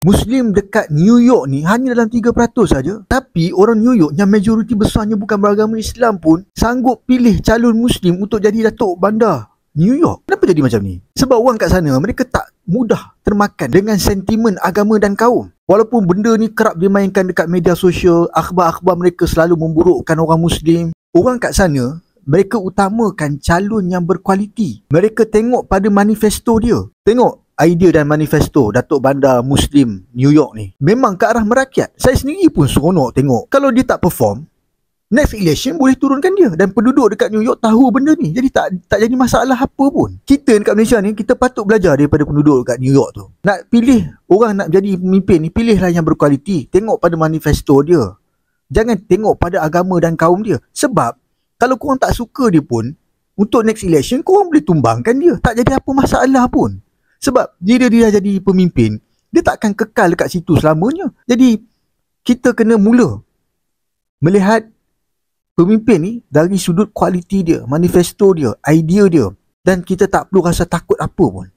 Muslim dekat New York ni hanya dalam 3% saja. Tapi orang New York yang majoriti besarnya bukan beragama Islam pun sanggup pilih calon Muslim untuk jadi Datuk Bandar New York. Kenapa jadi macam ni? Sebab orang kat sana mereka tak mudah termakan dengan sentimen agama dan kaum. Walaupun benda ni kerap dimainkan dekat media sosial, akhbar-akhbar mereka selalu memburukkan orang Muslim. Orang kat sana mereka utamakan calon yang berkualiti. Mereka tengok pada manifesto dia. Tengok idea dan manifesto Datuk Bandar Muslim New York ni memang ke arah merakyat. Saya sendiri pun seronok tengok. Kalau dia tak perform, next election boleh turunkan dia. Dan penduduk dekat New York tahu benda ni. Jadi tak jadi masalah apa pun. Kita dekat Malaysia ni, kita patut belajar daripada penduduk dekat New York tu. Nak pilih orang nak jadi pemimpin ni, pilihlah yang berkualiti. Tengok pada manifesto dia. Jangan tengok pada agama dan kaum dia. Sebab kalau korang tak suka dia pun, untuk next election korang boleh tumbangkan dia. Tak jadi apa masalah pun. Sebab jika dia jadi pemimpin, dia tak akan kekal dekat situ selamanya. Jadi kita kena mula melihat pemimpin ni dari sudut kualiti dia, manifesto dia, idea dia. Dan kita tak perlu rasa takut apa pun.